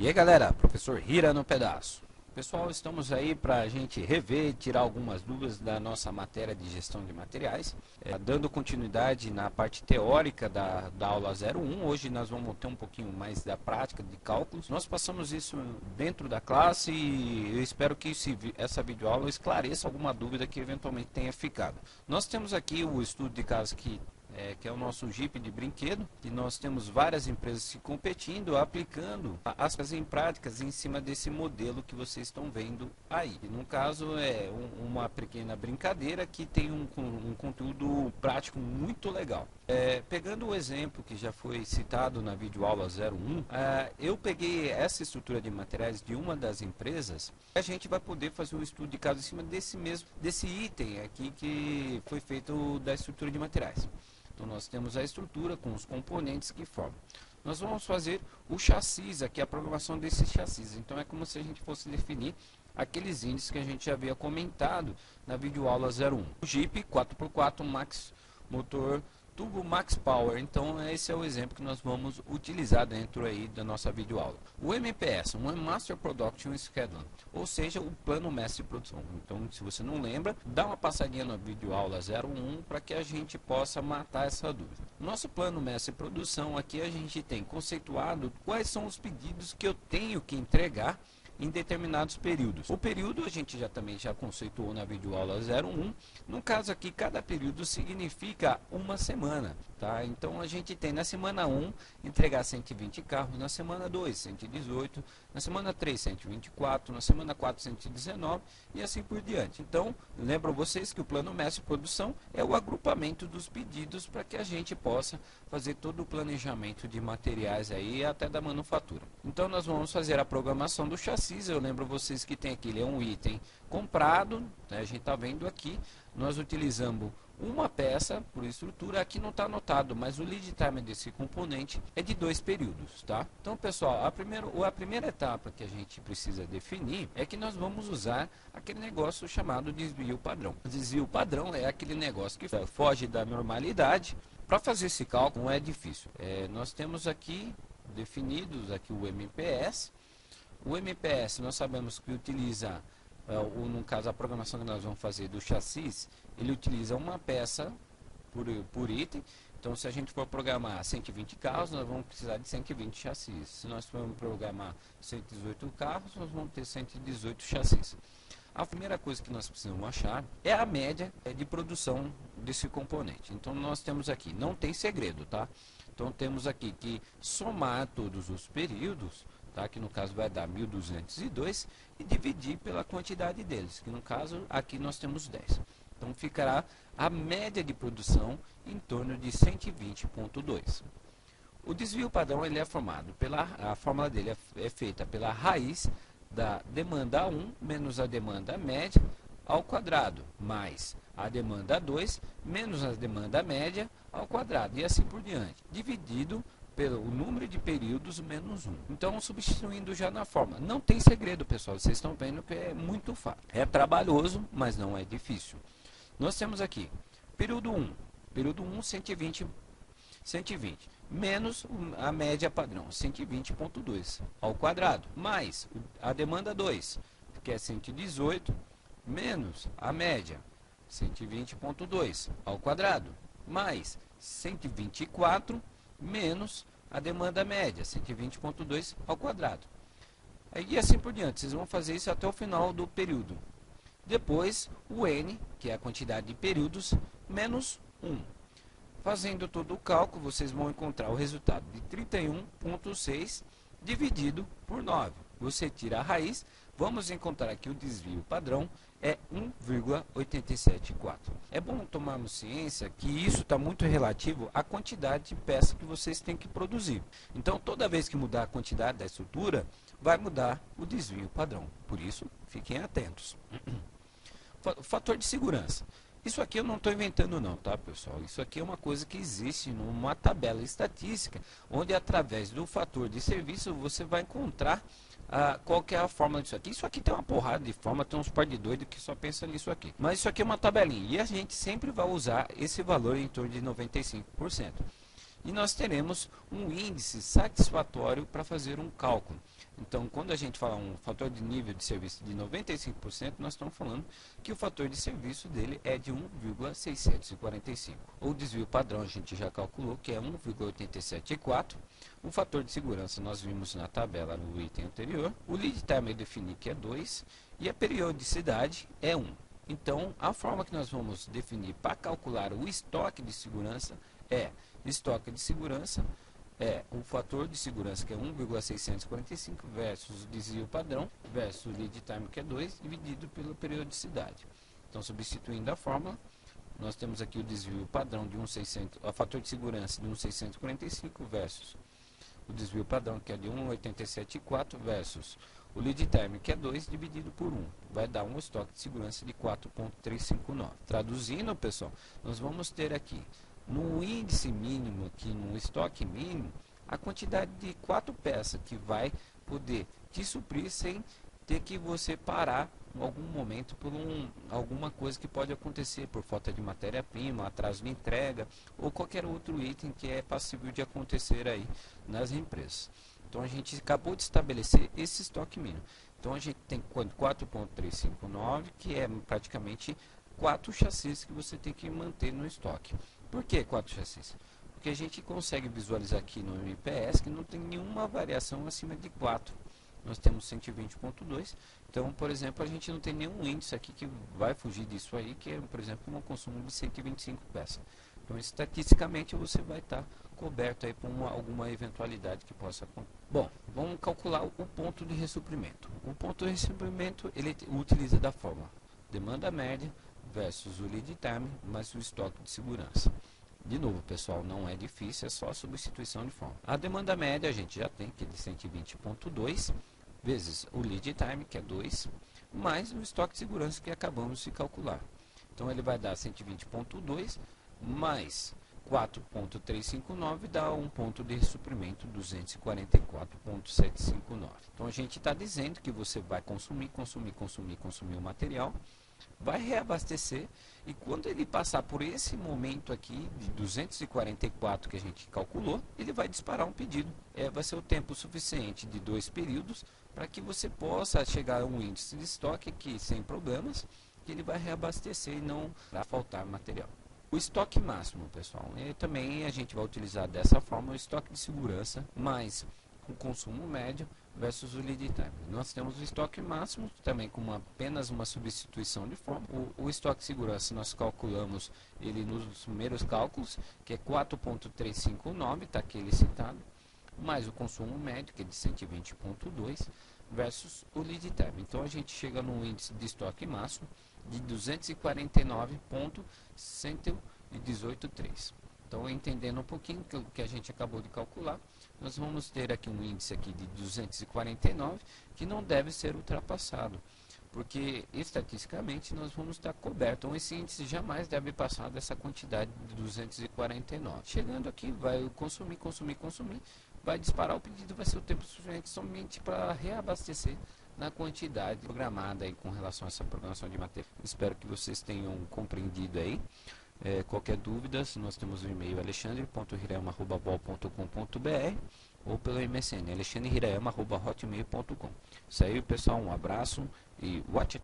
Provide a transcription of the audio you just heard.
E aí galera, professor Hira no pedaço. Pessoal, estamos aí para a gente rever, tirar algumas dúvidas da nossa matéria de gestão de materiais, dando continuidade na parte teórica da aula 01. Hoje nós vamos ter um pouquinho mais da prática de cálculos. Nós passamos isso dentro da classe e eu espero que essa videoaula esclareça alguma dúvida que eventualmente tenha ficado. Nós temos aqui o estudo de caso que é o nosso Jeep de brinquedo, e nós temos várias empresas se competindo, aplicando as em práticas em cima desse modelo que vocês estão vendo aí. E no caso é uma pequena brincadeira que tem um conteúdo prático muito legal. Pegando o exemplo que já foi citado na videoaula 01, eu peguei essa estrutura de materiais de uma das empresas. A gente vai poder fazer um estudo de caso em cima desse item aqui que foi feito da estrutura de materiais. Então nós temos a estrutura com os componentes que formam. Nós vamos fazer o chassi aqui, a programação desse chassi. Então é como se a gente fosse definir aqueles índices que a gente já havia comentado na videoaula 01. O Jeep 4x4 Max motor Turbo Max Power. Então esse é o exemplo que nós vamos utilizar dentro aí da nossa videoaula. O MPS, um Master Production Schedule, ou seja, o plano mestre de produção. Então, se você não lembra, dá uma passadinha na videoaula 01 para que a gente possa matar essa dúvida. Nosso plano mestre de produção, aqui a gente tem conceituado quais são os pedidos que eu tenho que entregar em determinados períodos. O período a gente também já conceituou na videoaula 01. No caso aqui, cada período significa uma semana, tá? Então a gente tem na semana 1 entregar 120 carros, na semana 2 118, na semana 3 124, na semana 4 119 e assim por diante. Então, lembro vocês que o plano mestre de produção é o agrupamento dos pedidos para que a gente possa fazer todo o planejamento de materiais aí até da manufatura. Então nós vamos fazer a programação do chassi. Eu lembro vocês que tem aqui, ele é um item comprado, né? A gente está vendo aqui, nós utilizamos uma peça por estrutura, aqui não está anotado, mas o lead time desse componente é de 2 períodos, tá? Então pessoal, a primeira etapa que a gente precisa definir é que nós vamos usar aquele negócio chamado desvio padrão. O desvio padrão é aquele negócio que foge da normalidade. Para fazer esse cálculo não é difícil, nós temos aqui definidos aqui o MPS. O MPS nós sabemos que utiliza, no caso a programação que nós vamos fazer do chassi, ele utiliza uma peça por item. Então se a gente for programar 120 carros, nós vamos precisar de 120 chassis. Se nós formos programar 118 carros, nós vamos ter 118 chassis. A primeira coisa que nós precisamos achar é a média de produção desse componente. Então nós temos aqui, não tem segredo, tá? Então temos aqui que somar todos os períodos, tá? Que no caso vai dar 1202, e dividir pela quantidade deles, que no caso aqui nós temos 10. Então ficará a média de produção em torno de 120,2. O desvio padrão ele é formado a fórmula dele é feita pela raiz da demanda 1 menos a demanda média ao quadrado, mais a demanda 2 menos a demanda média ao quadrado, e assim por diante, dividido pelo número de períodos menos 1. Então, substituindo já na fórmula. Não tem segredo, pessoal. Vocês estão vendo que é muito fácil. É trabalhoso, mas não é difícil. Nós temos aqui, período 1. Período 1, 120. Menos a média padrão, 120,2 ao quadrado. Mais a demanda 2, que é 118, menos a média, 120,2 ao quadrado. Mais 124 menos a demanda média, 120,2 ao quadrado. E assim por diante, vocês vão fazer isso até o final do período. Depois, o N, que é a quantidade de períodos, menos 1. Fazendo todo o cálculo, vocês vão encontrar o resultado de 31,6 dividido por 9. Você tira a raiz, vamos encontrar aqui o desvio padrão é 1,874. É bom tomarmos ciência que isso está muito relativo à quantidade de peças que vocês têm que produzir. Então, toda vez que mudar a quantidade da estrutura, vai mudar o desvio padrão. Por isso, fiquem atentos. Fator de segurança. Isso aqui eu não estou inventando não, tá, pessoal? Isso aqui é uma coisa que existe numa tabela estatística, onde através do fator de serviço você vai encontrar qual que é a fórmula disso aqui. Isso aqui tem uma porrada de forma, tem uns par de doido que só pensa nisso aqui. Mas isso aqui é uma tabelinha e a gente sempre vai usar esse valor em torno de 95%. e nós teremos um índice satisfatório para fazer um cálculo. Então, quando a gente fala um fator de nível de serviço de 95%, nós estamos falando que o fator de serviço dele é de 1,645. O desvio padrão a gente já calculou que é 1,874. O fator de segurança nós vimos na tabela no item anterior. O lead time eu defini que é 2 e a periodicidade é 1. Então, a forma que nós vamos definir para calcular o estoque de segurança é estoque de segurança é o fator de segurança que é 1,645 versus o desvio padrão versus o lead time que é 2 dividido pela periodicidade. Então, substituindo a fórmula, nós temos aqui o desvio padrão de 1,600, o fator de segurança de 1,645 versus o desvio padrão que é de 1,874 versus o lead time que é 2 dividido por 1. Vai dar um estoque de segurança de 4,359. Traduzindo, pessoal, nós vamos ter aqui no índice mínimo, aqui no estoque mínimo, a quantidade de 4 peças que vai poder te suprir sem ter que você parar em algum momento por alguma coisa que pode acontecer, por falta de matéria-prima, atraso de entrega ou qualquer outro item que é passível de acontecer aí nas empresas. Então a gente acabou de estabelecer esse estoque mínimo. Então a gente tem 4,359, que é praticamente 4 chassis que você tem que manter no estoque. Por que 4 chassis? Porque a gente consegue visualizar aqui no MPS que não tem nenhuma variação acima de 4. Nós temos 120.2. Então, por exemplo, a gente não tem nenhum índice aqui que vai fugir disso aí, que é, por exemplo, um consumo de 125 peças. Então, estatisticamente, você vai estar coberto aí por alguma eventualidade que possa acontecer. Bom, vamos calcular o ponto de ressuprimento. O ponto de ressuprimento, ele utiliza da forma demanda média versus o lead time mais o estoque de segurança. De novo, pessoal, não é difícil, é só a substituição de forma. A demanda média a gente já tem, que é de 120.2, vezes o lead time, que é 2, mais o estoque de segurança que acabamos de calcular. Então, ele vai dar 120.2 mais 4,359 dá um ponto de ressuprimento 244,759. Então, a gente está dizendo que você vai consumir o material, vai reabastecer e quando ele passar por esse momento aqui de 244 que a gente calculou, ele vai disparar um pedido. Vai ser o tempo suficiente de 2 períodos para que você possa chegar a um índice de estoque aqui sem problemas, que ele vai reabastecer e não vai faltar material. O estoque máximo, pessoal, também a gente vai utilizar dessa forma o estoque de segurança mais o consumo médio versus o lead time. Nós temos o estoque máximo, também com apenas uma substituição de forma. O estoque de segurança nós calculamos ele nos primeiros cálculos, que é 4,359, está aqui ele citado, mais o consumo médio, que é de 120,2, versus o lead time. Então, a gente chega no índice de estoque máximo de 249,118,3. Então, entendendo um pouquinho o que a gente acabou de calcular, nós vamos ter aqui um índice aqui de 249 que não deve ser ultrapassado, porque estatisticamente nós vamos estar cobertos. Então, esse índice jamais deve passar dessa quantidade de 249. Chegando aqui, vai consumir, vai disparar o pedido, vai ser o tempo suficiente somente para reabastecer na quantidade programada aí com relação a essa programação de material. Espero que vocês tenham compreendido aí. Qualquer dúvida, nós temos o e-mail alexandre.hirayama@vol.com.br ou pelo MSN alexandrehirayama@hotmail.com. Isso aí, pessoal, um abraço e watch